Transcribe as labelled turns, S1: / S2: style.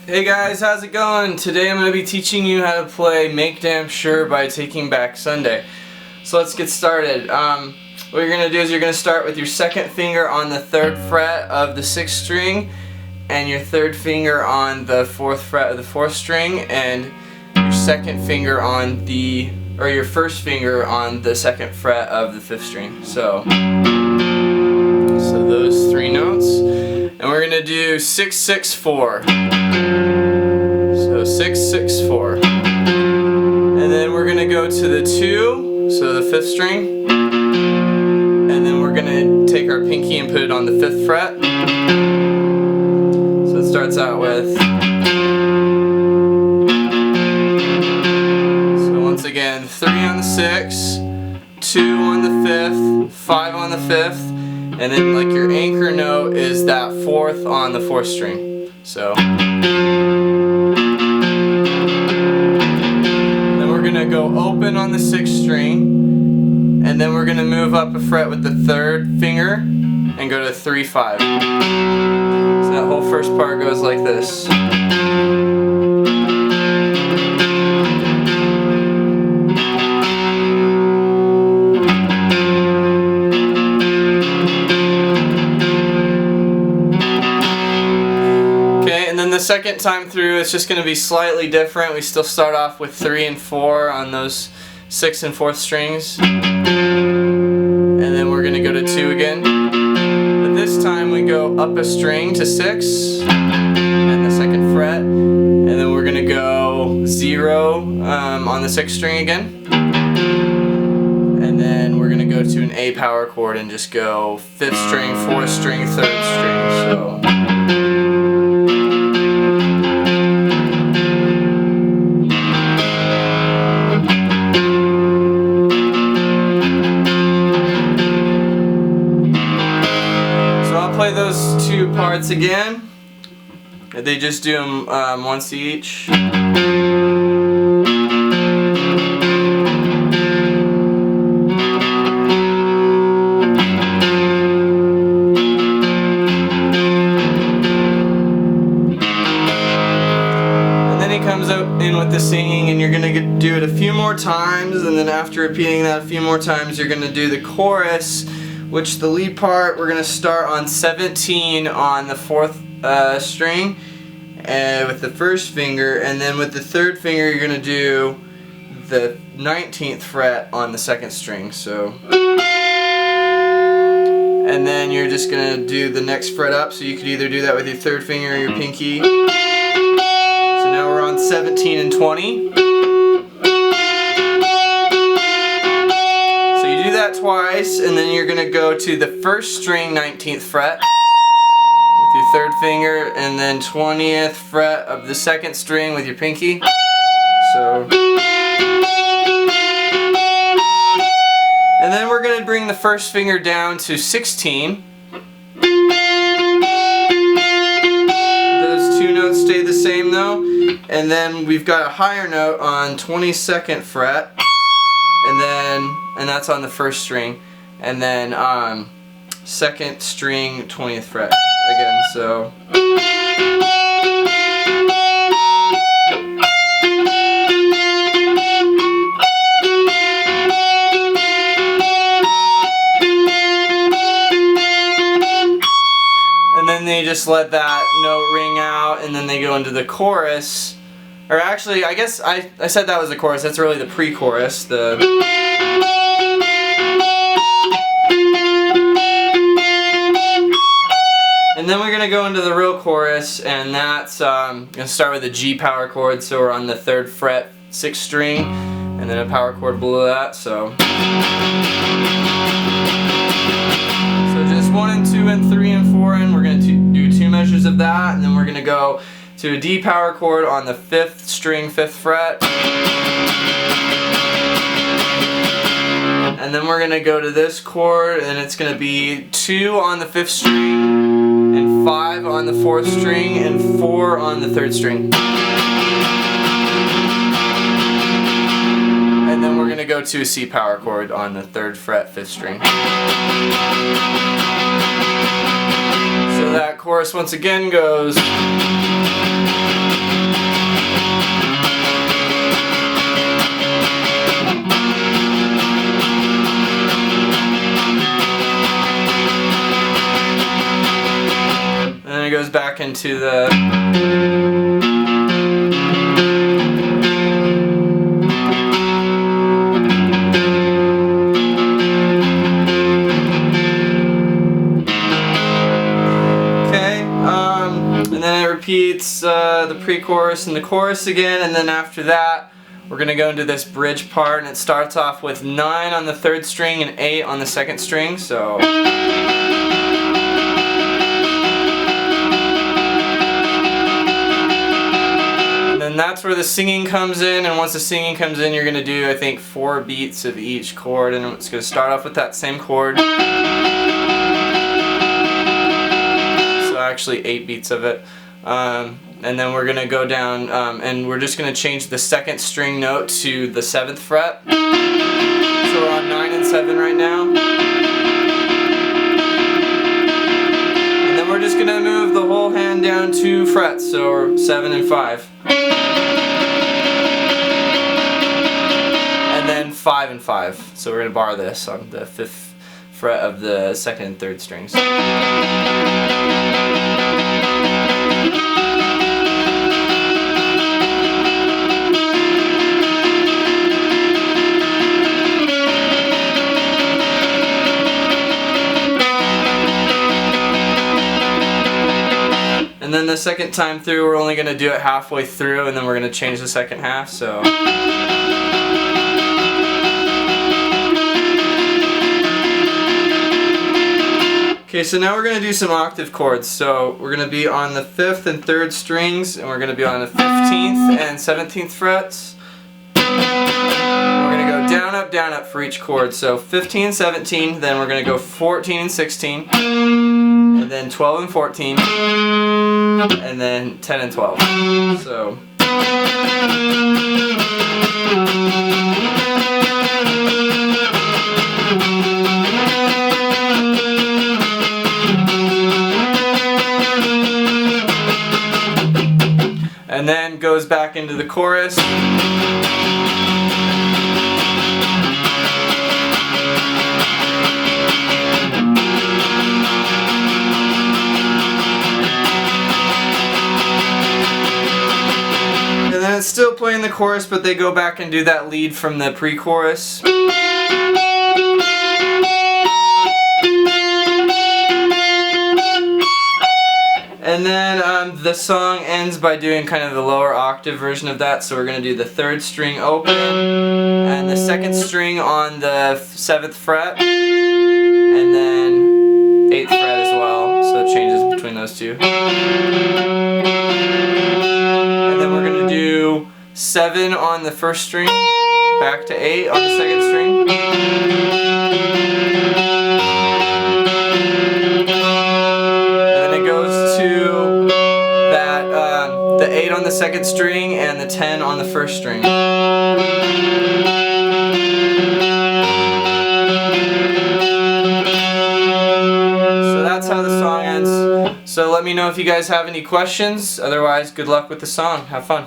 S1: Hey guys, how's it going? Today I'm going to be teaching you how to play Make Damn Sure by Taking Back Sunday. So let's get started. What you're going to do is you're going to start with your second finger on the 3rd fret of the 6th string and your 3rd finger on the 4th fret of the 4th string and your second finger on the, or your first finger on the 2nd fret of the 5th string. So those 3 notes. And we're going to do 6, 6, 4. So 6, 6, 4. And then we're going to go to the 2, so the 5th string. And then we're going to take our pinky and put it on the 5th fret. So it starts out with. So once again, 3 on the 6, 2 on the 5th, 5 on the 5th. And then like your anchor note is that 4th on the 4th string. So then we're gonna go open on the 6th string, and then we're gonna move up a fret with the 3rd finger and go to 3, 5. So that whole first part goes like this. The second time through it's just going to be slightly different. We still start off with 3 and 4 on those 6th and 4th strings, and then we're going to go to 2 again, but this time we go up a string to 6 and the 2nd fret, and then we're going to go 0 on the 6th string again, and then we're going to go to an A power chord and just go 5th string, 4th string, 3rd string. So play those 2 parts again. They just do them once each. And then he comes out in with the singing, and you're going to do it a few more times, and then after repeating that a few more times you're going to do the chorus, which the lead part, we're going to start on 17 on the 4th string with the 1st finger, and then with the 3rd finger you're going to do the 19th fret on the 2nd string. So, and then you're just going to do the next fret up, so you could either do that with your 3rd finger or your pinky. So now we're on 17 and 20. Twice, and then you're going to go to the 1st string 19th fret with your 3rd finger, and then 20th fret of the 2nd string with your pinky. So, and then we're going to bring the 1st finger down to 16. Those 2 notes stay the same though, and then we've got a higher note on 22nd fret. And that's on the 1st string, and then 2nd string 20th fret again. So and then they just let that note ring out, and then they go into the chorus. Or actually, I guess I said that was the chorus. That's really the pre-chorus. And then we're going to go into the real chorus, and that's going to start with a G power chord. So we're on the 3rd fret, 6th string, and then a power chord below that. So just 1 and 2 and 3 and 4, and we're going to do 2 measures of that, and then we're going to go to a D power chord on the 5th string, 5th fret. And then we're going to go to this chord, and it's going to be 2 on the 5th string, and 5 on the 4th string, and 4 on the 3rd string. And then we're going to go to a C power chord on the 3rd fret, 5th string. So that chorus once again goes. goes back into the and then it repeats the pre-chorus and the chorus again, and then after that we're going to go into this bridge part, and it starts off with 9 on the 3rd string and 8 on the 2nd string, so and then that's where the singing comes in, and once the singing comes in you're going to do, I think, 4 beats of each chord, and it's going to start off with that same chord. Actually 8 beats of it, and then we're gonna go down and we're just gonna change the 2nd string note to the 7th fret, so we're on 9 and 7 right now, and then we're just gonna move the whole hand down 2 frets, so 7 and 5, and then 5 and 5, so we're gonna bar this on the 5th fret of the 2nd and 3rd strings. And then the 2nd time through, we're only going to do it halfway through, and then we're going to change the 2nd half, so. Okay, so now we're going to do some octave chords. So we're going to be on the 5th and 3rd strings, and we're going to be on the 15th and 17th frets. We're going to go down, up for each chord. So 15, 17, then we're going to go 14 and 16, and then 12 and 14, and then 10 and 12. So. And then goes back into the chorus. And then it's still playing the chorus, but they go back and do that lead from the pre-chorus. And then the song ends by doing kind of the lower octave version of that, so we're going to do the 3rd string open, and the 2nd string on the 7th fret, and then 8th fret as well, so it changes between those two. And then we're going to do 7 on the 1st string, back to 8 on the 2nd string. The 8 on the 2nd string and the 10 on the 1st string. So that's how the song ends. So let me know if you guys have any questions. Otherwise, good luck with the song. Have fun.